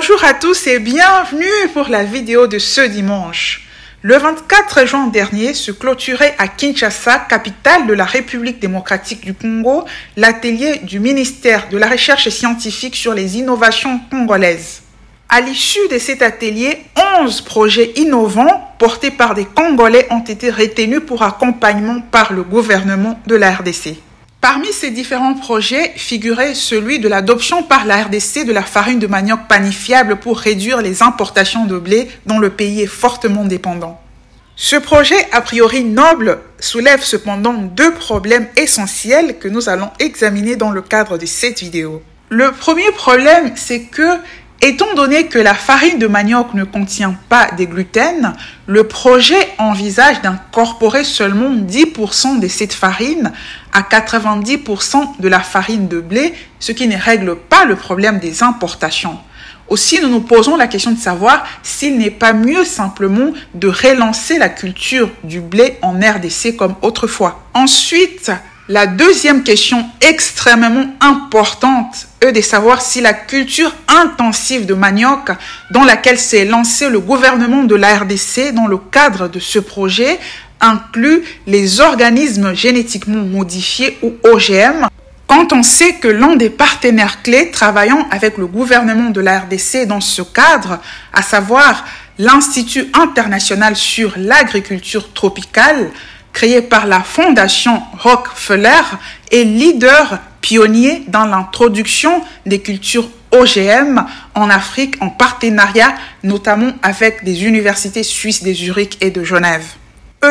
Bonjour à tous et bienvenue pour la vidéo de ce dimanche. Le 24 juin dernier se clôturait à Kinshasa, capitale de la République démocratique du Congo, l'atelier du ministère de la Recherche scientifique sur les innovations congolaises. À l'issue de cet atelier, 11 projets innovants portés par des Congolais ont été retenus pour accompagnement par le gouvernement de la RDC. Parmi ces différents projets figurait celui de l'adoption par la RDC de la farine de manioc panifiable pour réduire les importations de blé dont le pays est fortement dépendant. Ce projet, a priori noble, soulève cependant deux problèmes essentiels que nous allons examiner dans le cadre de cette vidéo. Le premier problème, c'est que, étant donné que la farine de manioc ne contient pas de gluten, le projet envisage d'incorporer seulement 10% de cette farine à 90% de la farine de blé, ce qui ne règle pas le problème des importations. Aussi, nous nous posons la question de savoir s'il n'est pas mieux simplement de relancer la culture du blé en RDC comme autrefois. Ensuite, la deuxième question extrêmement importante est de savoir si la culture intensive de manioc dans laquelle s'est lancé le gouvernement de la RDC dans le cadre de ce projet inclut les organismes génétiquement modifiés ou OGM. Quand on sait que l'un des partenaires clés travaillant avec le gouvernement de la RDC dans ce cadre, à savoir l'Institut international sur l'agriculture tropicale, créé par la Fondation Rockefeller, est leader pionnier dans l'introduction des cultures OGM en Afrique en partenariat notamment avec des universités suisses de Zurich et de Genève.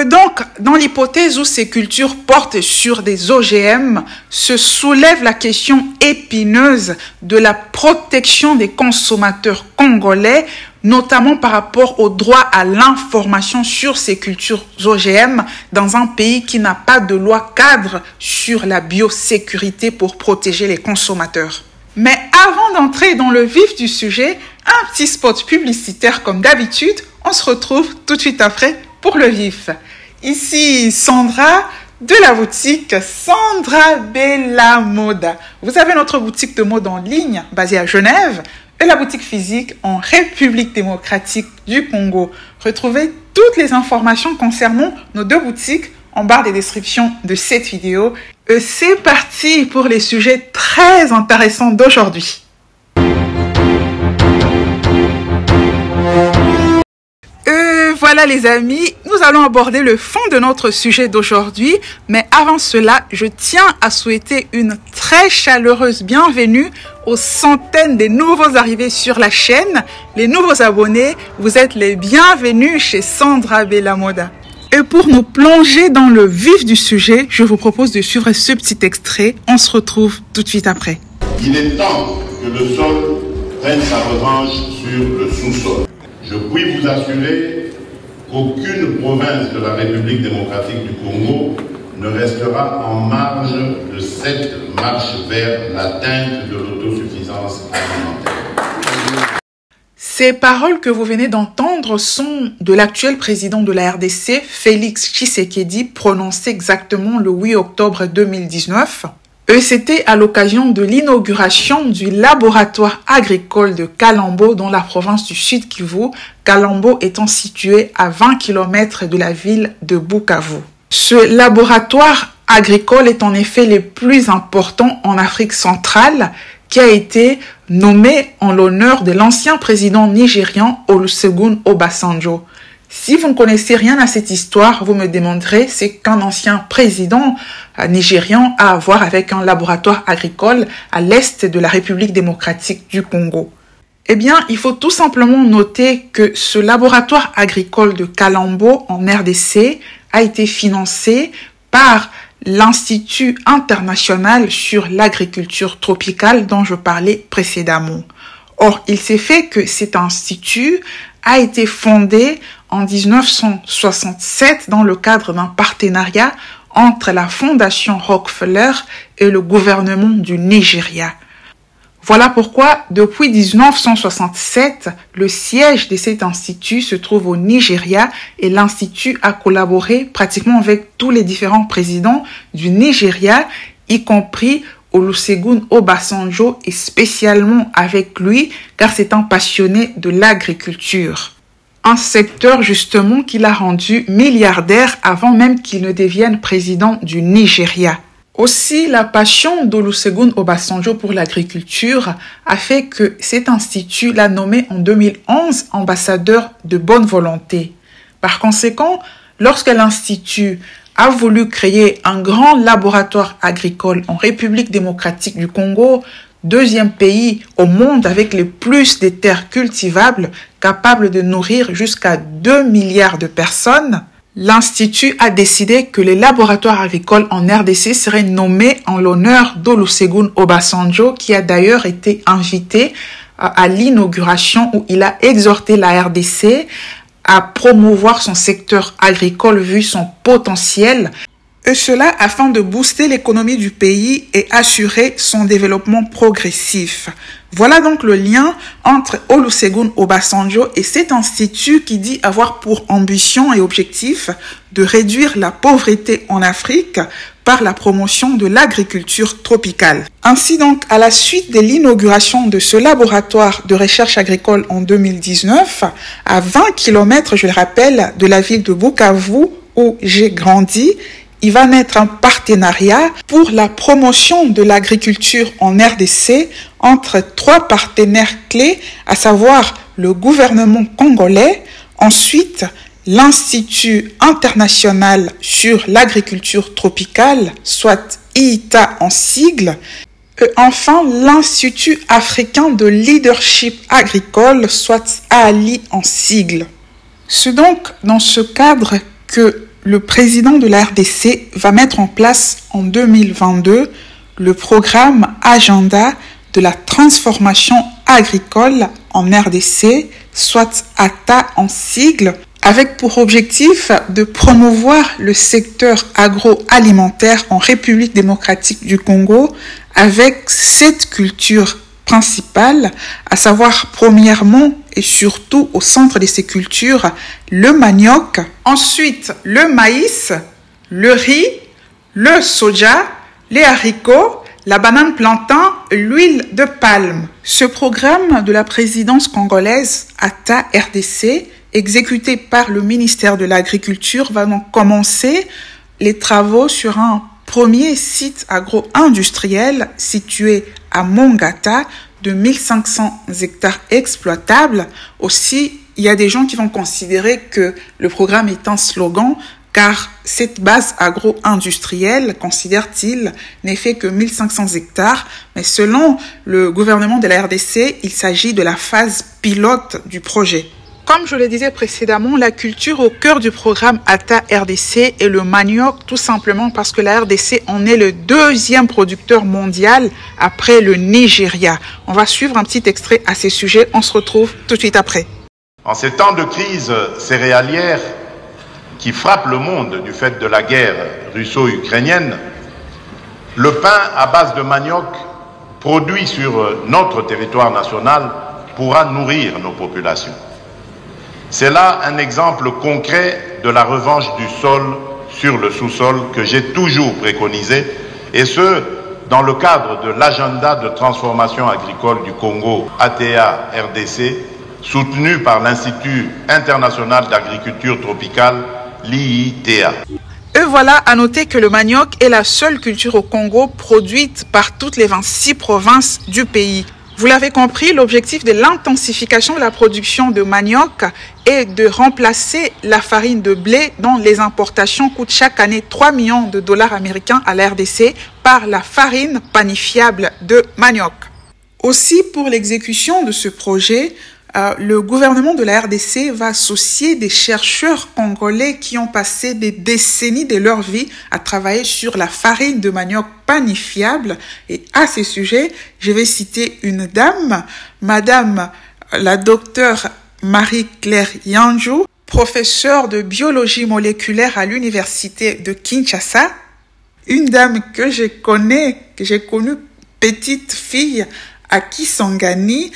Donc, dans l'hypothèse où ces cultures portent sur des OGM, se soulève la question épineuse de la protection des consommateurs congolais, notamment par rapport au droit à l'information sur ces cultures OGM dans un pays qui n'a pas de loi cadre sur la biosécurité pour protéger les consommateurs. Mais avant d'entrer dans le vif du sujet, un petit spot publicitaire comme d'habitude, on se retrouve tout de suite après pour le vif. Ici Sandra de la boutique Sandra Bella Moda. Vous avez notre boutique de mode en ligne basée à Genève et la boutique physique en République démocratique du Congo. Retrouvez toutes les informations concernant nos deux boutiques en barre de description de cette vidéo. Et c'est parti pour les sujets très intéressants d'aujourd'hui. Voilà les amis, nous allons aborder le fond de notre sujet d'aujourd'hui, mais avant cela, je tiens à souhaiter une très chaleureuse bienvenue aux centaines de nouveaux arrivés sur la chaîne. Les nouveaux abonnés, vous êtes les bienvenus chez Sandra Bella Moda. Et pour nous plonger dans le vif du sujet, je vous propose de suivre ce petit extrait. On se retrouve tout de suite après. Il est temps que le sol prenne sa revanche sur le sous-sol. Je puis vous assurer qu'aucune province de la République démocratique du Congo ne restera en marge de cette marche vers l'atteinte de l'autosuffisance alimentaire. Ces paroles que vous venez d'entendre sont de l'actuel président de la RDC, Félix Tshisekedi, prononcées exactement le 8 octobre 2019. Et c'était à l'occasion de l'inauguration du laboratoire agricole de Kalambo dans la province du Sud Kivu, Kalambo étant situé à 20 km de la ville de Bukavu. Ce laboratoire agricole est en effet le plus important en Afrique centrale, qui a été nommé en l'honneur de l'ancien président nigérian Olusegun Obasanjo. Si vous ne connaissez rien à cette histoire, vous me demanderez, c'est qu'un ancien président nigérian a à voir avec un laboratoire agricole à l'est de la République démocratique du Congo. Eh bien, il faut tout simplement noter que ce laboratoire agricole de Kalambo en RDC a été financé par l'Institut international sur l'agriculture tropicale dont je parlais précédemment. Or, il s'est fait que cet institut a été fondé en 1967 dans le cadre d'un partenariat entre la Fondation Rockefeller et le gouvernement du Nigeria. Voilà pourquoi, depuis 1967, le siège de cet institut se trouve au Nigeria et l'institut a collaboré pratiquement avec tous les différents présidents du Nigeria, y compris Olusegun Obasanjo et spécialement avec lui car c'est un passionné de l'agriculture. Un secteur justement qui l'a rendu milliardaire avant même qu'il ne devienne président du Nigeria. Aussi, la passion d'Olusegun Obasanjo pour l'agriculture a fait que cet institut l'a nommé en 2011 ambassadeur de bonne volonté. Par conséquent, lorsque l'institut a voulu créer un grand laboratoire agricole en République démocratique du Congo, deuxième pays au monde avec le plus de terres cultivables capables de nourrir jusqu'à 2 milliards de personnes, l'Institut a décidé que les laboratoires agricoles en RDC seraient nommés en l'honneur d'Olusegun Obasanjo, qui a d'ailleurs été invité à l'inauguration où il a exhorté la RDC à promouvoir son secteur agricole vu son potentiel, et cela afin de booster l'économie du pays et assurer son développement progressif. Voilà donc le lien entre Olusegun Obasanjo et cet institut qui dit avoir pour ambition et objectif de réduire la pauvreté en Afrique par la promotion de l'agriculture tropicale. Ainsi donc, à la suite de l'inauguration de ce laboratoire de recherche agricole en 2019, à 20 km, je le rappelle, de la ville de Bukavu où j'ai grandi, il va naître un partenariat pour la promotion de l'agriculture en RDC entre 3 partenaires clés, à savoir le gouvernement congolais, ensuite l'Institut international sur l'agriculture tropicale, soit IITA en sigle, et enfin l'Institut africain de leadership agricole, soit AALI en sigle. C'est donc dans ce cadre que le président de la RDC va mettre en place en 2022 le programme Agenda de la transformation agricole en RDC, soit ATA en sigle, avec pour objectif de promouvoir le secteur agroalimentaire en République démocratique du Congo avec 7 cultures principales, à savoir premièrement et surtout au centre de ces cultures, le manioc, ensuite le maïs, le riz, le soja, les haricots, la banane plantain, l'huile de palme. Ce programme de la présidence congolaise ATA RDC, exécuté par le ministère de l'Agriculture, va donc commencer les travaux sur un premier site agro-industriel situé à Mongata de 1500 hectares exploitables. Aussi, il y a des gens qui vont considérer que le programme est un slogan car cette base agro-industrielle, considère-t-il, n'est fait que 1500 hectares, mais selon le gouvernement de la RDC, il s'agit de la phase pilote du projet. Comme je le disais précédemment, la culture au cœur du programme ATA RDC est le manioc, tout simplement parce que la RDC en est le 2e producteur mondial après le Nigeria. On va suivre un petit extrait à ces sujets, on se retrouve tout de suite après. En ces temps de crise céréalière qui frappe le monde du fait de la guerre russo-ukrainienne, le pain à base de manioc produit sur notre territoire national pourra nourrir nos populations. C'est là un exemple concret de la revanche du sol sur le sous-sol que j'ai toujours préconisé, et ce, dans le cadre de l'agenda de transformation agricole du Congo, ATA RDC, soutenu par l'Institut international d'agriculture tropicale, l'IITA. Et voilà, à noter que le manioc est la seule culture au Congo produite par toutes les 26 provinces du pays. Vous l'avez compris, l'objectif de l'intensification de la production de manioc est de remplacer la farine de blé dont les importations coûtent chaque année 3 millions de dollars américains à la RDC par la farine panifiable de manioc. Aussi, pour l'exécution de ce projet, le gouvernement de la RDC va associer des chercheurs congolais qui ont passé des décennies de leur vie à travailler sur la farine de manioc panifiable. Et à ce sujet, je vais citer une dame, Madame la docteure Marie-Claire Yanjou, professeure de biologie moléculaire à l'université de Kinshasa. Une dame que j'ai connue petite fille à Kisangani,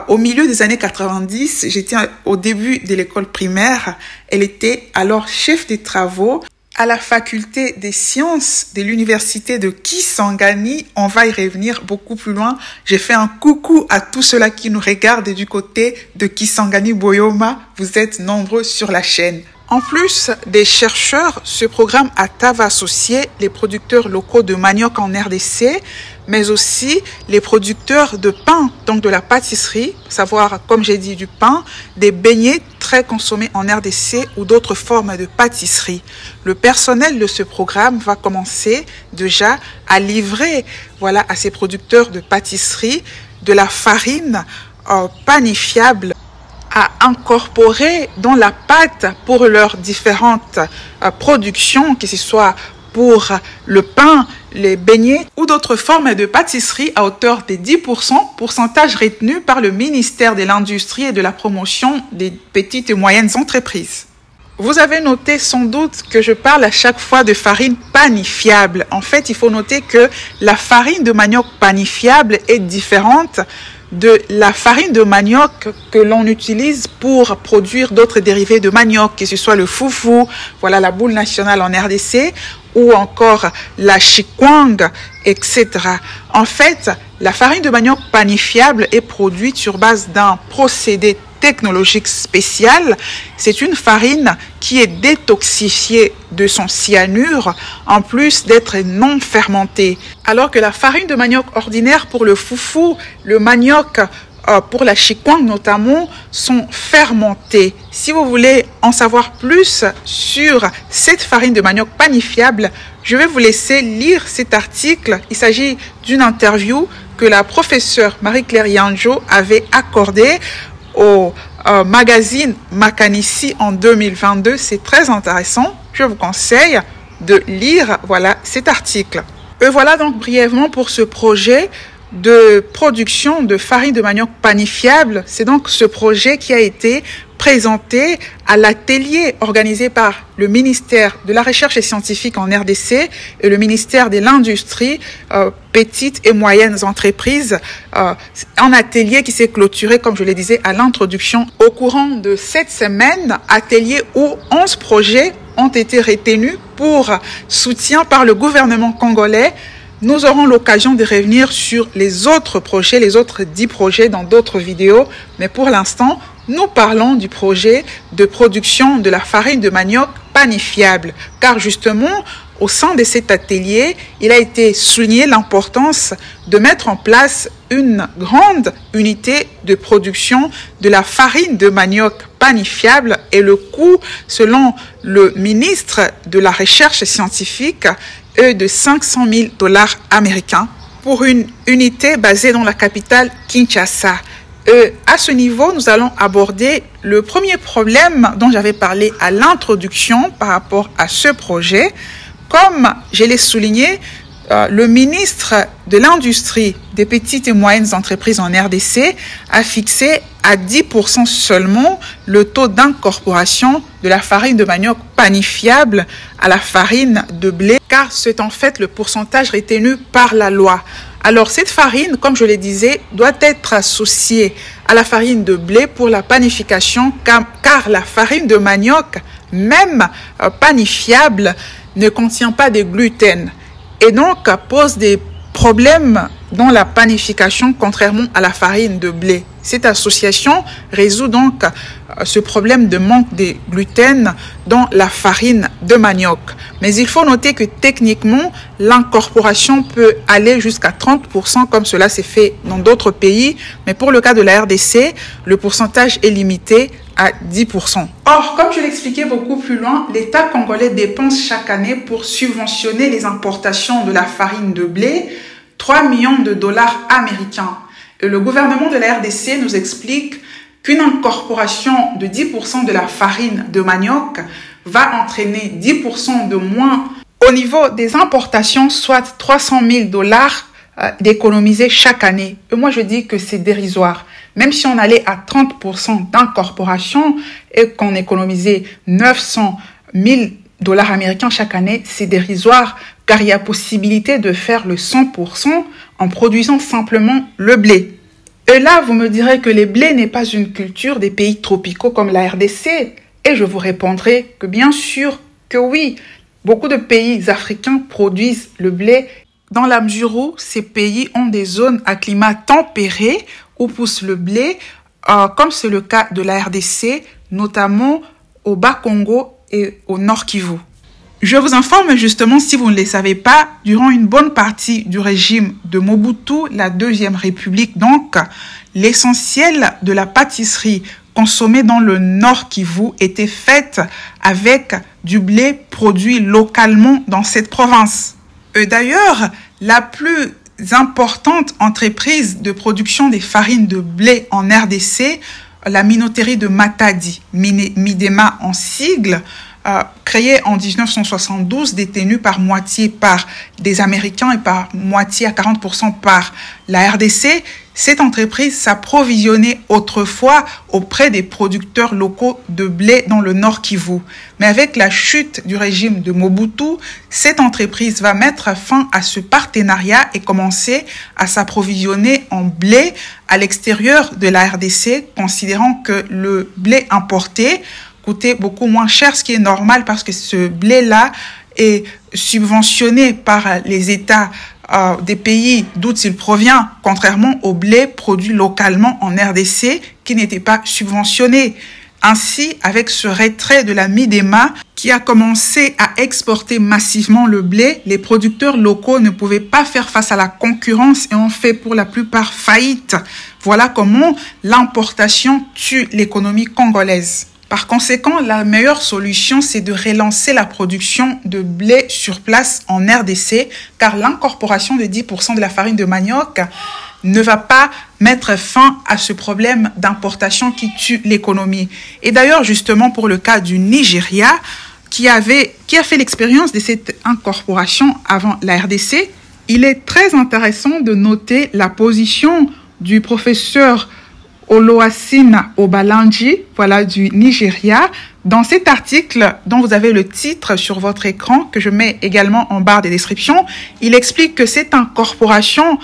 au milieu des années 90, j'étais au début de l'école primaire. Elle était alors chef des travaux À la faculté des sciences de l'université de Kisangani, on va y revenir beaucoup plus loin. J'ai fait un coucou à tous ceux-là qui nous regardent du côté de Kisangani Boyoma. Vous êtes nombreux sur la chaîne. En plus des chercheurs, ce programme va associer les producteurs locaux de manioc en RDC, mais aussi les producteurs de pain, donc de la pâtisserie, savoir, comme j'ai dit, du pain, des beignets très consommés en RDC ou d'autres formes de pâtisserie. Le personnel de ce programme va commencer déjà à livrer à ces producteurs de pâtisserie de la farine panifiable à incorporer dans la pâte pour leurs différentes productions, que ce soit pour le pain, les beignets ou d'autres formes de pâtisserie à hauteur de 10%, pourcentage retenu par le ministère de l'Industrie et de la Promotion des petites et moyennes entreprises. Vous avez noté sans doute que je parle à chaque fois de farine panifiable. En fait, il faut noter que la farine de manioc panifiable est différente de la farine de manioc que l'on utilise pour produire d'autres dérivés de manioc, que ce soit le foufou, la boule nationale en RDC, ou encore la chikwang, etc. En fait, la farine de manioc panifiable est produite sur base d'un procédé technologique spécial. C'est une farine qui est détoxifiée de son cyanure, en plus d'être non fermentée. Alors que la farine de manioc ordinaire pour le foufou, le manioc pour la chikwang notamment, sont fermentées. Si vous voulez en savoir plus sur cette farine de manioc panifiable, je vais vous laisser lire cet article. Il s'agit d'une interview que la professeure Marie-Claire Yanjo avait accordée au magazine Makanici en 2022. C'est très intéressant. Je vous conseille de lire cet article. Et voilà donc brièvement pour ce projet de production de farine de manioc panifiable. C'est donc ce projet qui a été présenté à l'atelier organisé par le ministère de la Recherche et Scientifique en RDC et le ministère de l'Industrie, petites et moyennes entreprises, un atelier qui s'est clôturé, comme je le disais à l'introduction, au courant de cette semaine, atelier où 11 projets ont été retenus pour soutien par le gouvernement congolais. Nous aurons l'occasion de revenir sur les autres projets, les autres 10 projets dans d'autres vidéos. Mais pour l'instant, nous parlons du projet de production de la farine de manioc panifiable. Car justement, au sein de cet atelier, il a été souligné l'importance de mettre en place une grande unité de production de la farine de manioc panifiable et le coût, selon le ministre de la Recherche scientifique, est de $500 000 américains pour une unité basée dans la capitale Kinshasa. À ce niveau, nous allons aborder le premier problème dont j'avais parlé à l'introduction par rapport à ce projet. Comme je l'ai souligné, le ministre de l'Industrie des petites et moyennes entreprises en RDC a fixé à 10% seulement le taux d'incorporation de la farine de manioc panifiable à la farine de blé, car c'est en fait le pourcentage retenu par la loi. Alors cette farine, comme je le disais, doit être associée à la farine de blé pour la panification, car la farine de manioc, même panifiable, ne contient pas de gluten et donc pose des problèmes dans la panification contrairement à la farine de blé. Cette association résout donc ce problème de manque de gluten dans la farine de manioc. Mais il faut noter que techniquement, l'incorporation peut aller jusqu'à 30% comme cela s'est fait dans d'autres pays. Mais pour le cas de la RDC, le pourcentage est limité à 10%. Or, comme je l'expliquais beaucoup plus loin, l'État congolais dépense chaque année pour subventionner les importations de la farine de blé $3 millions américains. Et le gouvernement de la RDC nous explique qu'une incorporation de 10% de la farine de manioc va entraîner 10% de moins au niveau des importations, soit $300 000 d'économiser chaque année. Et moi, je dis que c'est dérisoire. Même si on allait à 30% d'incorporation et qu'on économisait $900 000 américains chaque année, c'est dérisoire car il y a possibilité de faire le 100% en produisant simplement le blé. Et là, vous me direz que le blé n'est pas une culture des pays tropicaux comme la RDC. Et je vous répondrai que bien sûr que oui. Beaucoup de pays africains produisent le blé dans la mesure où ces pays ont des zones à climat tempéré où pousse le blé, comme c'est le cas de la RDC, notamment au Bas-Congo et au Nord Kivu. Je vous informe justement, si vous ne le savez pas, durant une bonne partie du régime de Mobutu, la Deuxième République, donc, l'essentiel de la pâtisserie consommée dans le Nord Kivu était faite avec du blé produit localement dans cette province. D'ailleurs, la plus importante entreprise de production des farines de blé en RDC, la minoterie de Matadi, Midema en sigle, créée en 1972, détenue par moitié par des Américains et par moitié à 40% par la RDC. Cette entreprise s'approvisionnait autrefois auprès des producteurs locaux de blé dans le Nord Kivu. Mais avec la chute du régime de Mobutu, cette entreprise va mettre fin à ce partenariat et commencer à s'approvisionner en blé à l'extérieur de la RDC, considérant que le blé importé coûtait beaucoup moins cher, ce qui est normal parce que ce blé-là est subventionné par les États des pays d'où il provient, contrairement au blé produit localement en RDC qui n'était pas subventionné. Ainsi, avec ce retrait de la Midema qui a commencé à exporter massivement le blé, les producteurs locaux ne pouvaient pas faire face à la concurrence et ont fait pour la plupart faillite. Voilà comment l'importation tue l'économie congolaise. Par conséquent, la meilleure solution, c'est de relancer la production de blé sur place en RDC, car l'incorporation de 10% de la farine de manioc ne va pas mettre fin à ce problème d'importation qui tue l'économie. Et d'ailleurs, justement, pour le cas du Nigeria, qui a fait l'expérience de cette incorporation avant la RDC, il est très intéressant de noter la position du professeur Oluwaseun Obalanji, voilà, du Nigeria. Dans cet article dont vous avez le titre sur votre écran, que je mets également en barre de description, il explique que cette incorporation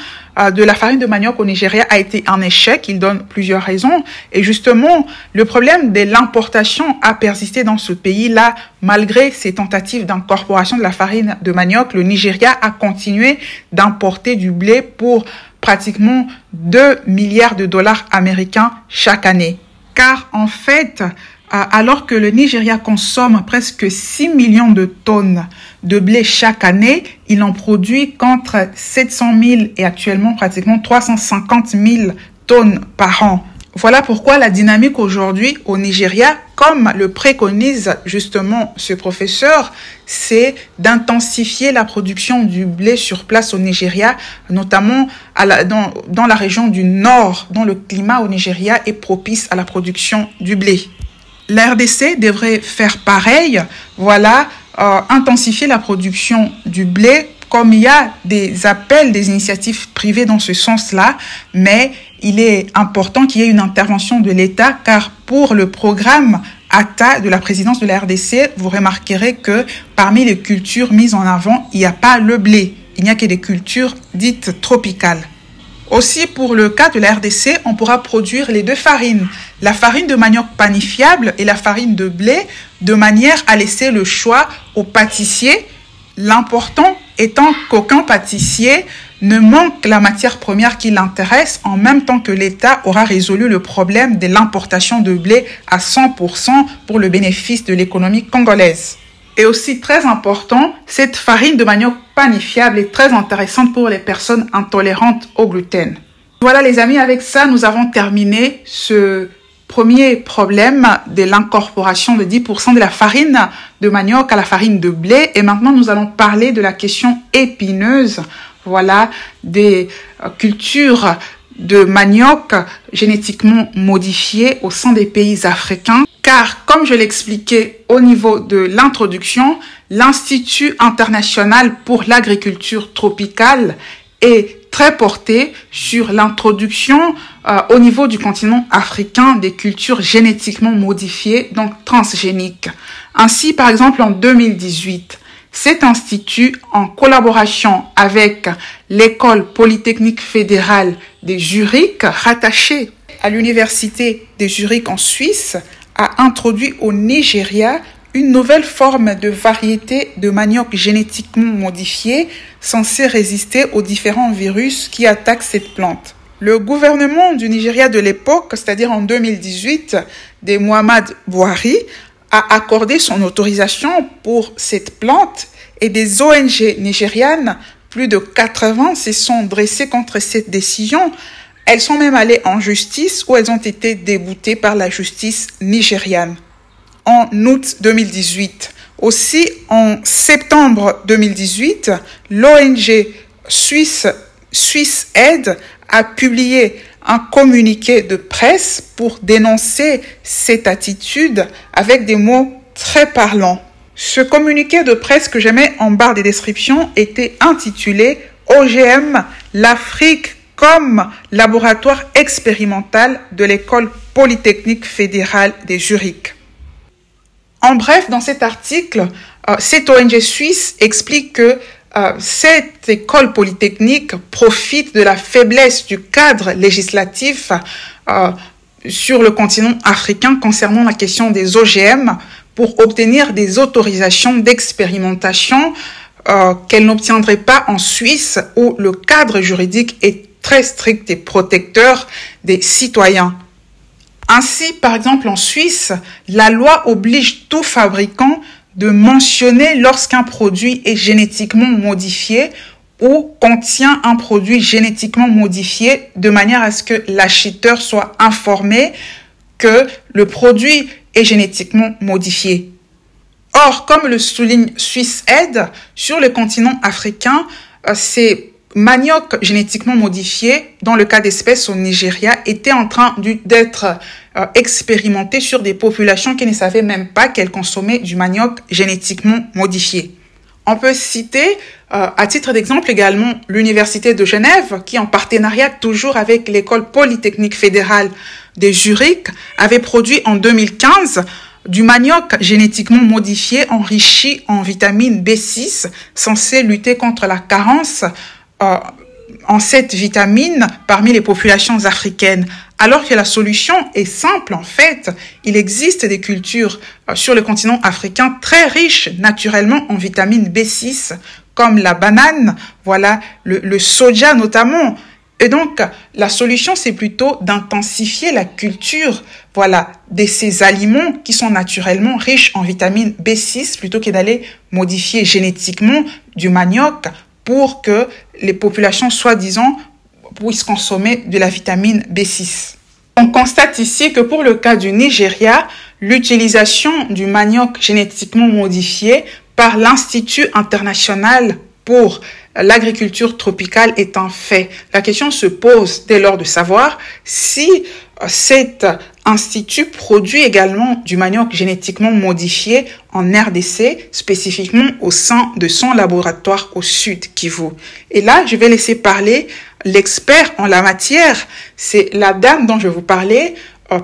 de la farine de manioc au Nigeria a été un échec. Il donne plusieurs raisons. Et justement, le problème de l'importation a persisté dans ce pays-là. Malgré ces tentatives d'incorporation de la farine de manioc, le Nigeria a continué d'importer du blé pour pratiquement 2 milliards de dollars américains chaque année. Car en fait, alors que le Nigeria consomme presque 6 millions de tonnes de blé chaque année, il en produit qu'entre 700 000 et actuellement pratiquement 350 000 tonnes par an. Voilà pourquoi la dynamique aujourd'hui au Nigeria, comme le préconise justement ce professeur, c'est d'intensifier la production du blé sur place au Nigeria, notamment dans la région du Nord, dont le climat au Nigeria est propice à la production du blé. La RDC devrait faire pareil, voilà, intensifier la production du blé, comme il y a des appels, des initiatives privées dans ce sens-là, mais il est important qu'il y ait une intervention de l'État, car pour le programme ATA de la présidence de la RDC, vous remarquerez que parmi les cultures mises en avant, il n'y a pas le blé, il n'y a que des cultures dites tropicales. Aussi, pour le cas de la RDC, on pourra produire les deux farines, la farine de manioc panifiable et la farine de blé, de manière à laisser le choix aux pâtissiers. L'important étant qu'aucun pâtissier ne manque la matière première qui l'intéresse, en même temps que l'État aura résolu le problème de l'importation de blé à 100% pour le bénéfice de l'économie congolaise. Et aussi très important, cette farine de manioc panifiable est très intéressante pour les personnes intolérantes au gluten. Voilà les amis, avec ça, nous avons terminé ce premier problème de l'incorporation de 10% de la farine de manioc à la farine de blé. Et maintenant, nous allons parler de la question épineuse, voilà, des cultures de manioc génétiquement modifiées au sein des pays africains. Car, comme je l'expliquais au niveau de l'introduction, l'Institut international pour l'agriculture tropicale est très porté sur l'introduction au niveau du continent africain des cultures génétiquement modifiées, donc transgéniques. Ainsi, par exemple, en 2018, cet institut, en collaboration avec l'École polytechnique fédérale de Zurich, rattachée à l'Université de Zurich en Suisse, a introduit au Nigeria une nouvelle forme de variété de manioc génétiquement modifié censée résister aux différents virus qui attaquent cette plante. Le gouvernement du Nigeria de l'époque, c'est-à-dire en 2018, de Muhammadu Buhari, a accordé son autorisation pour cette plante et des ONG nigérianes, plus de 80, se sont dressées contre cette décision. Elles sont même allées en justice où elles ont été déboutées par la justice nigériane. En août 2018. Aussi, en septembre 2018, l'ONG Swiss Aid a publié un communiqué de presse pour dénoncer cette attitude avec des mots très parlants. Ce communiqué de presse que je mets en barre des descriptions était intitulé « OGM, l'Afrique comme laboratoire expérimental de l'école polytechnique fédérale de Zurich ». En bref, dans cet article, cette ONG suisse explique que cette école polytechnique profite de la faiblesse du cadre législatif sur le continent africain concernant la question des OGM pour obtenir des autorisations d'expérimentation qu'elle n'obtiendrait pas en Suisse où le cadre juridique est très strict et protecteur des citoyens. Ainsi, par exemple, en Suisse, la loi oblige tout fabricant de mentionner lorsqu'un produit est génétiquement modifié ou contient un produit génétiquement modifié de manière à ce que l'acheteur soit informé que le produit est génétiquement modifié. Or, comme le souligne Swiss Aid, sur le continent africain, ces manioc génétiquement modifié, dans le cas d'espèce au Nigeria, était en train d'être expérimenté sur des populations qui ne savaient même pas qu'elles consommaient du manioc génétiquement modifié. On peut citer, à titre d'exemple également, l'Université de Genève, qui en partenariat toujours avec l'École polytechnique fédérale de Zurich, avait produit en 2015 du manioc génétiquement modifié enrichi en vitamine B6, censé lutter contre la carence en cette vitamine parmi les populations africaines. Alors que la solution est simple en fait, il existe des cultures sur le continent africain très riches naturellement en vitamine B6 comme la banane, voilà, le soja notamment. Et donc la solution c'est plutôt d'intensifier la culture, voilà, de ces aliments qui sont naturellement riches en vitamine B6 plutôt que d'aller modifier génétiquement du manioc pour que les populations, soi-disant, puissent consommer de la vitamine B6. On constate ici que pour le cas du Nigeria, l'utilisation du manioc génétiquement modifié par l'Institut international pour l'agriculture tropicale est un fait. La question se pose dès lors de savoir si cet institut produit également du manioc génétiquement modifié en RDC, spécifiquement au sein de son laboratoire au Sud Kivu. Et là, je vais laisser parler l'expert en la matière. C'est la dame dont je vous parlais,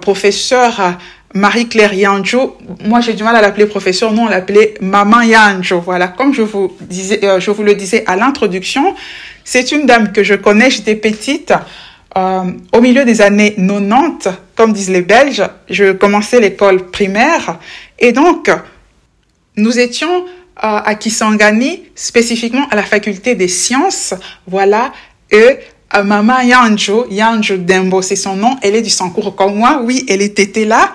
professeure Marie-Claire Yanjo. Moi, j'ai du mal à l'appeler professeur, nous on l'appelait Maman Yanjo. Voilà, comme je vous le disais à l'introduction, c'est une dame que je connais, j'étais petite. Au milieu des années 90, comme disent les Belges, je commençais l'école primaire et donc nous étions à Kisangani, spécifiquement à la faculté des sciences, voilà, et Maman Yanjo Dembo, c'est son nom, elle est du Sankourou comme moi, oui, elle était là,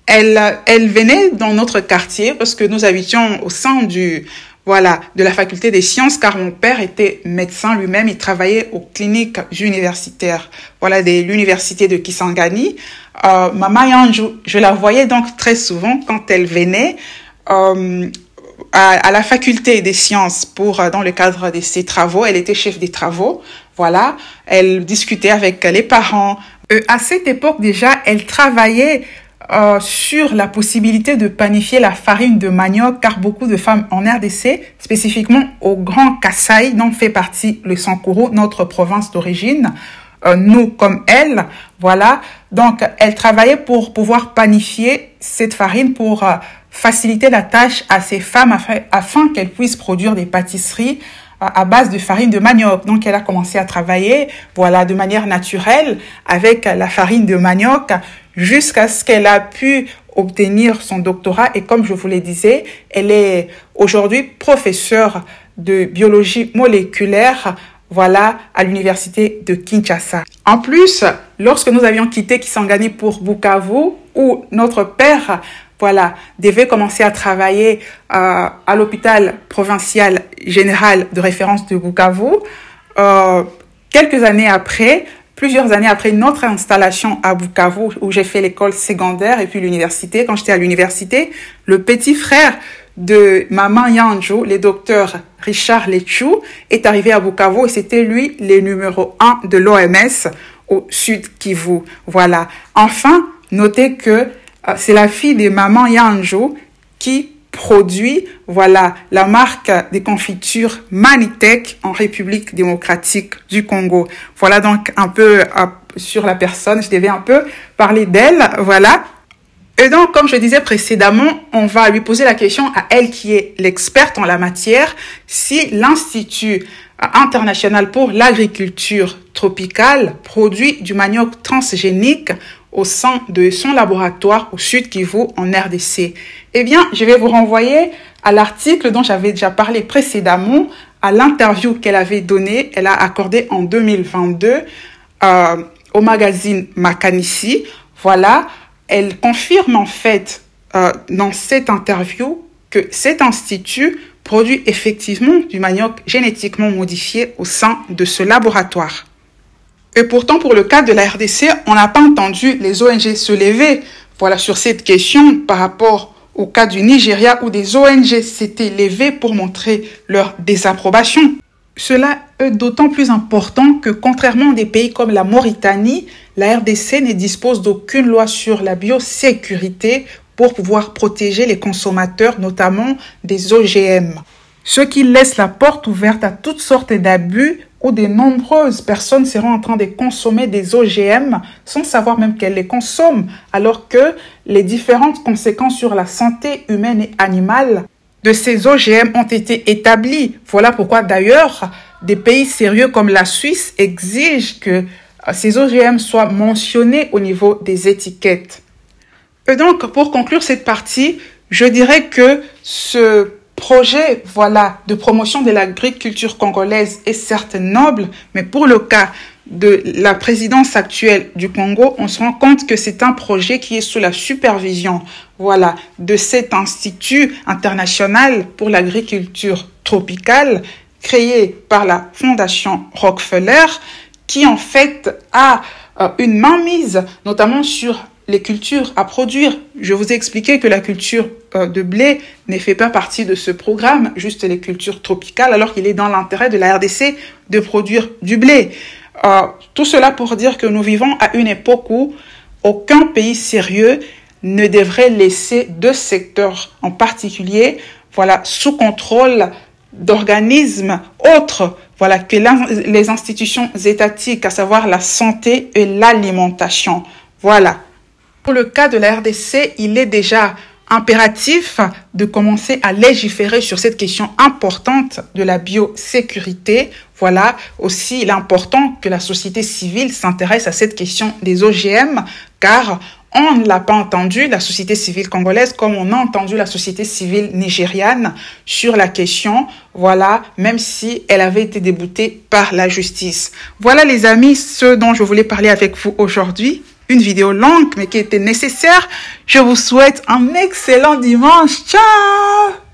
elle venait dans notre quartier parce que nous habitions au sein de la faculté des sciences, car mon père était médecin lui-même, il travaillait aux cliniques universitaires, voilà, de l'université de Kisangani. Maman Yanjo, je la voyais donc très souvent quand elle venait à la faculté des sciences dans le cadre de ses travaux. Elle était chef des travaux, voilà. Elle discutait avec les parents. À cette époque déjà, elle travaillait sur la possibilité de panifier la farine de manioc, car beaucoup de femmes en RDC, spécifiquement au Grand Kasaï, dont fait partie le Sankourou, notre province d'origine, nous comme elle, voilà. Donc, elle travaillait pour pouvoir panifier cette farine pour faciliter la tâche à ces femmes afin qu'elles puissent produire des pâtisseries à base de farine de manioc. Donc, elle a commencé à travailler, voilà, de manière naturelle avec la farine de manioc jusqu'à ce qu'elle a pu obtenir son doctorat. Et comme je vous le disais, elle est aujourd'hui professeure de biologie moléculaire, voilà, à l'université de Kinshasa. En plus, lorsque nous avions quitté Kisangani pour Bukavu, où notre père, voilà, devait commencer à travailler à l'hôpital provincial général de référence de Bukavu, plusieurs années après notre installation à Bukavu, où j'ai fait l'école secondaire et puis l'université, quand j'étais à l'université, le petit frère de Maman Yanjo, le docteur Richard Lechou, est arrivé à Bukavu et c'était lui le numéro 1 de l'OMS au Sud Kivu. Voilà. Enfin, notez que c'est la fille de Maman Yanjo qui produit, voilà, la marque des confitures Manitech en République démocratique du Congo. Voilà donc un peu sur la personne, je devais un peu parler d'elle, voilà. Et donc, comme je disais précédemment, on va lui poser la question à elle qui est l'experte en la matière, si l'Institut international pour l'agriculture tropicale produit du manioc transgénique au sein de son laboratoire au Sud Kivu en RDC. Eh bien, je vais vous renvoyer à l'article dont j'avais déjà parlé précédemment, à l'interview qu'elle avait donnée, elle a accordé en 2022 au magazine Makanishi. Voilà. Elle confirme en fait dans cette interview que cet institut produit effectivement du manioc génétiquement modifié au sein de ce laboratoire. Et pourtant, pour le cas de la RDC, on n'a pas entendu les ONG se lever, voilà, sur cette question par rapport au cas du Nigeria où des ONG s'étaient levées pour montrer leur désapprobation. Cela est d'autant plus important que, contrairement à des pays comme la Mauritanie, la RDC ne dispose d'aucune loi sur la biosécurité pour pouvoir protéger les consommateurs, notamment des OGM. Ce qui laisse la porte ouverte à toutes sortes d'abus où de nombreuses personnes seront en train de consommer des OGM sans savoir même qu'elles les consomment, alors que les différentes conséquences sur la santé humaine et animale de ces OGM ont été établies. Voilà pourquoi d'ailleurs des pays sérieux comme la Suisse exigent que ces OGM soient mentionnés au niveau des étiquettes. Et donc, pour conclure cette partie, je dirais que ce projet, voilà, de promotion de l'agriculture congolaise est certes noble, mais pour le cas de la présidence actuelle du Congo, on se rend compte que c'est un projet qui est sous la supervision, voilà, de cet institut international pour l'agriculture tropicale créé par la Fondation Rockefeller, qui en fait a une mainmise notamment sur les cultures à produire. Je vous ai expliqué que la culture de blé ne fait pas partie de ce programme, juste les cultures tropicales, alors qu'il est dans l'intérêt de la RDC de produire du blé. Tout cela pour dire que nous vivons à une époque où aucun pays sérieux ne devrait laisser deux secteurs en particulier, voilà, sous contrôle d'organismes autres, voilà, que les institutions étatiques, à savoir la santé et l'alimentation. Voilà. Pour le cas de la RDC, il est déjà impératif de commencer à légiférer sur cette question importante de la biosécurité. Voilà, aussi il est important que la société civile s'intéresse à cette question des OGM, car on ne l'a pas entendu, la société civile congolaise, comme on a entendu la société civile nigériane sur la question, voilà, même si elle avait été déboutée par la justice. Voilà les amis, ce dont je voulais parler avec vous aujourd'hui. Une vidéo longue, mais qui était nécessaire. Je vous souhaite un excellent dimanche. Ciao!